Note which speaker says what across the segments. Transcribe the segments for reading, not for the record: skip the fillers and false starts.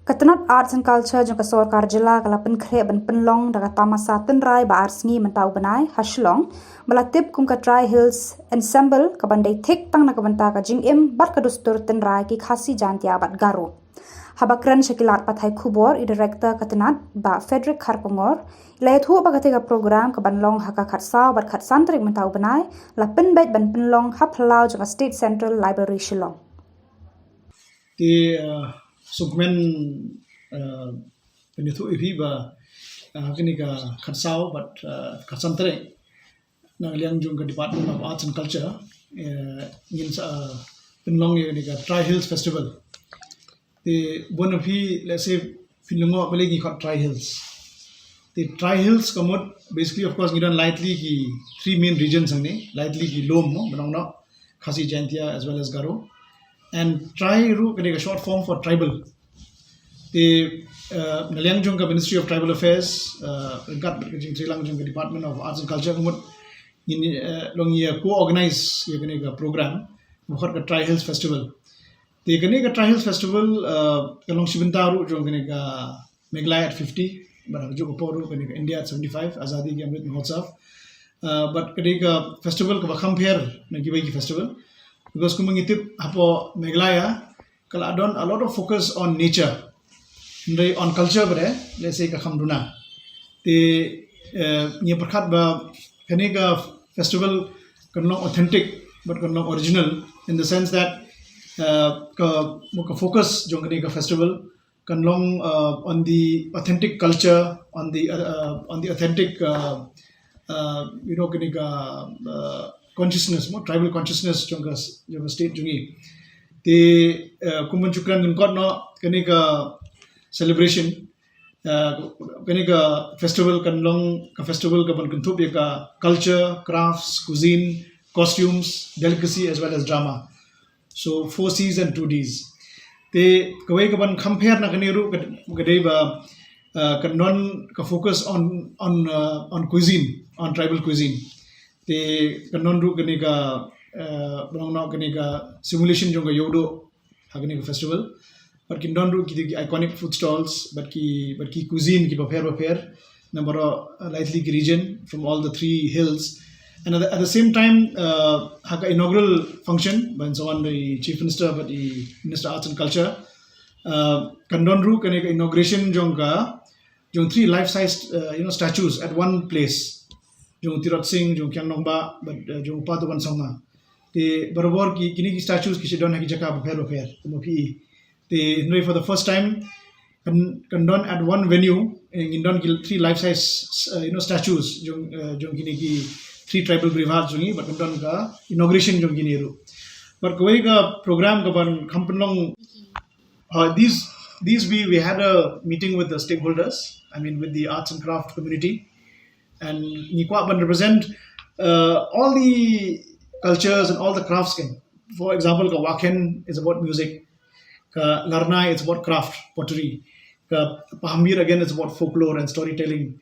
Speaker 1: Katanat Arts and Culture jong kasorkar jela kala Pynkhreh ban Penlong daga Tamasa Tynrai ba arsngi mentau benai ha Shillong melatip kum ka Tri Hills Ensemble ka bandai thik tang na ka banta ka jingim bat ka dustur Tynrai ki khasi jantia bat garu. Habakran Shakilat Pathai Khubor i director Katanat ba Frederick Kharpongor ilai thu ba ka program ka banlong haka khatsau bat khatsantrik mentau benai la Penbet ban Penlong haplau jong State Central Library Shillong.
Speaker 2: Sukmen penithu ipi ba kini ka khatsau but khatsantre na liang jung ka Department of Arts and Culture in Penlong ni ka Tri Hills Festival. The one of let's say Penlongo belegi ka Tri Hills. The Tri Hills come out basically of course ngidan lightly ki three main regions angni lightly ki lom mo banong no khasi jantia as well as garo. And Tri ru kani ka short form for tribal. The Naliangjung ka Ministry of Tribal Affairs, kat Srilangjung ka Department of Arts and Culture kumut in long year co-organize ye kani ka program bukhar ka Tri Hills Festival. The kani ka Tri Hills Festival kalong sibintaru jung kani ka Meghalaya at 50, but jo poru kani ka India at 75, Azadi ki Amrit Mahotsav. But kani ka festival ka bakhampher na kibai ki festival. Because kumangitip hapo Meghalaya kala adon a lot of focus on nature, on culture bre let's say ka khamduna te ye prakhat ba kani ka festival kanlong authentic but kanlong original in the sense that ka focus jong kani ka festival kanlong on the authentic culture, on the authentic kani ka consciousness, more tribal consciousness jonga state jungi te kumbun chukran got no kanika celebration kanika festival kanlong ka festival ka ban kunthup ka culture, crafts, cuisine, costumes, delicacy as well as drama. So 4 C's and 2 D's. Te kawai ka ban compare na kaniru kadai ba kanon ka focus on cuisine, on tribal cuisine. The kanonru kanika banana kanika simulation jonga yodo haganika festival but kindonru ki iconic food stalls but ki cuisine ki prepare number lightly ki region from all the 3 hills, and at the same time haka inaugural function by someone the chief minister but the minister arts and culture kandonru kanika inauguration jonga 3 life sized statues at one place. Jung Tirot Singh, Jung Kyang Nongba, but Jung Patuan Sangma. The Barabor ki kini ki statues ki don haki jaka prepare kumopi. The for the first time condone at one venue in don 3 life size statues jung kini ki 3 tribal brivas jungi but condone ka inauguration jung kini ru. But koi ka program ka ban kampenlong these we had a meeting with the stakeholders, I mean with the arts and craft community. And Nikwa represent all the cultures and all the crafts. For example, ka Waken is about music, ka Larnai is about craft, pottery, ka Pahambir again is about folklore and storytelling,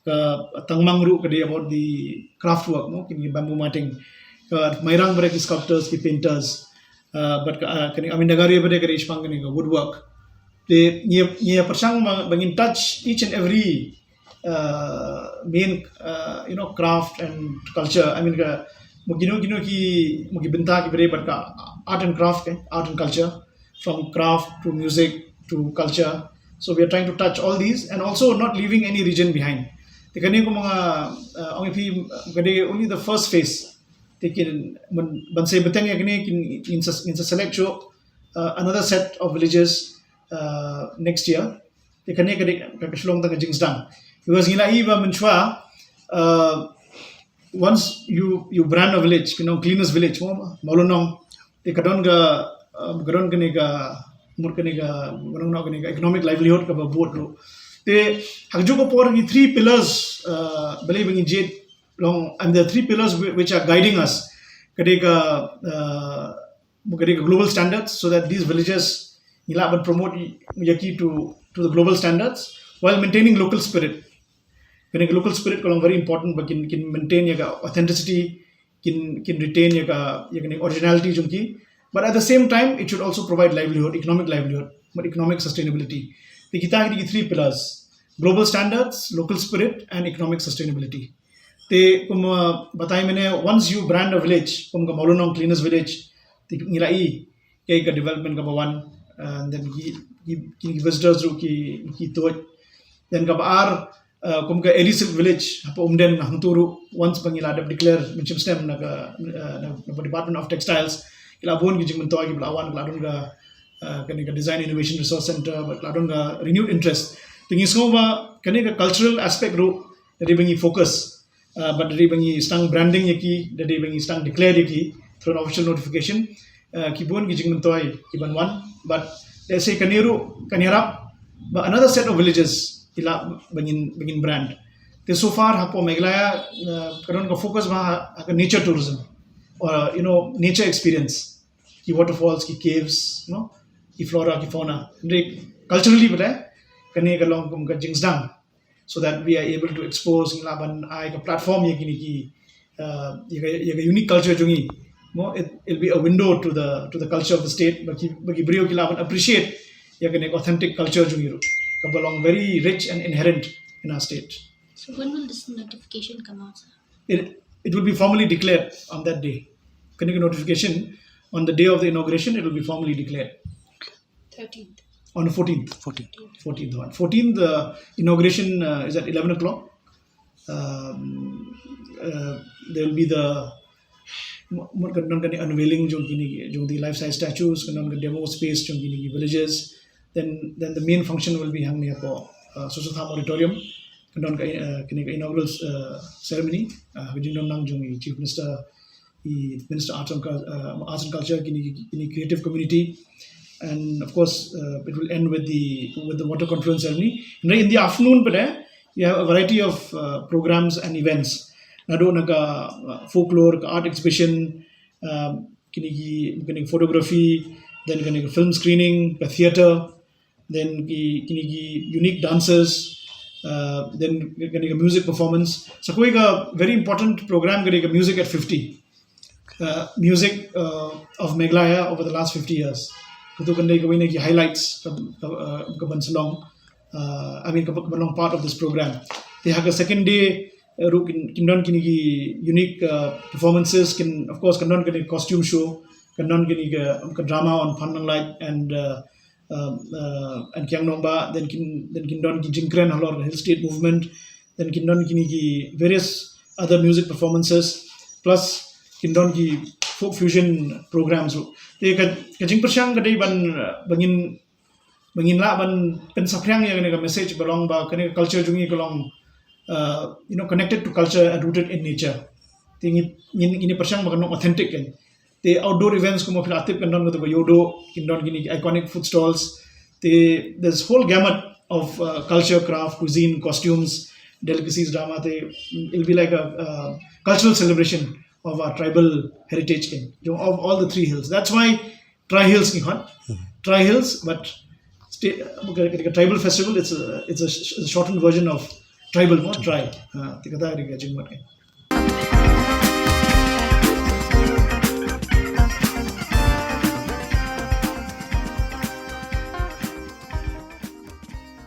Speaker 2: ka Tangmangru ka about the craft work, no, kini bamboo matting, ka Mairang barek sculptors, ki painters, but kani Amindagari barek ka ishpang kani woodwork. They ye persang bangin touch each and every main craft and culture. I mean mugino ki mugibinta ki bere but art and craft art and culture, from craft to music to culture. So we are trying to touch all these and also not leaving any region behind. Tekani ko mga only the first phase taken bansay beteng yakni in select show another set of villages next year. Tekani ka Shillong ta Jingsdang. Because ila iba menchua once you brand a village, cleanest village mo malunong te kadon ga economic livelihood ka boat ro te hagju ko por ni 3 pillars believe in jet long, and the 3 pillars which are guiding us kadega global standards, so that these villages ila ban promote yaki to the global standards while maintaining local spirit. Local spirit is very important, but can maintain your authenticity, can retain your originality junki, but at the same time it should also provide livelihood, economic sustainability. the kita ki three pillars: global standards, local spirit, and economic sustainability. Te kum batai mene once you brand a village, kum ka Maulonong cleanest village, ti nilai ke development ka bawan, and then ki visitors ru ki toy, then ka baar kum ka Edison village apa umden hangturu once bangila ada declare mention stem na department of textiles ila bon ki jingmen toy ki blawan ladun ga ka design innovation resource center but ladun ga renewed interest tingi sngoba ka cultural aspect ru dari bangi focus but dari bangi stang branding yaki dari bangi stang declare yaki through an official notification ki bon ki jingmen toy ki ban one but let's say kanirap but another set of villages ila bangin brand te so far hapo Meghalaya karon ka focus ba nature tourism or nature experience ki waterfalls ki caves ki flora ki fauna culturally bata kane ka long kum ka jingsdang so that we are able to expose ila ban ai ka platform ye kini ki ye unique culture jungi it'll be a window to the culture of the state bagi brio ki laban appreciate ye kane authentic culture jungi ru belong very rich and inherent in our state.
Speaker 3: So when will this notification come out, sir?
Speaker 2: It will be formally declared on that day. Connect notification on the day of the inauguration. It will be formally declared.
Speaker 3: 13th.
Speaker 2: On the 14th. 14th. The inauguration is at 11 o'clock. There will be the unveiling the life-size statues, demo space villages. Then the main function will be hang near Susutha Auditorium, inaugural ceremony, which Chief Minister, Minister Arts and Culture, creative community, and of course it will end with the water confluence ceremony. And in the afternoon, you have a variety of programs and events. Nado naga folklore, art exhibition, photography, then film screening, theater. Then unique dancers, then music performance. So koi ka very important program karega music at 50. Music of Meghalaya over the last 50 years. Kutu kandai ka wina ki highlights ka ban Shillong. I mean ka ban part of this program. They have a second day kindon kini unique performances. Of course kindon kini costume show. Kindon kini ka drama on Pandang Light and Kyang Nomba, then kindon ki Pynkhreh halor hill state movement, then kindon kini ki various other music performances, plus kindon ki folk fusion programs. Te ka jingpersyang kadai bangin la ban pensakryang yang ka message belong ba kene culture jungi belong connected to culture and rooted in nature. Te ini persyang ba authentic kan. The outdoor events como philatip kindon ko yodo kindon gini iconic food stalls. There's whole gamut of culture, craft, cuisine, costumes, delicacies, drama. It'll be like a cultural celebration of our tribal heritage of all the three hills. That's why tri-hills tri-hills, but tribal festival. It's a shortened version of tribal, not tri.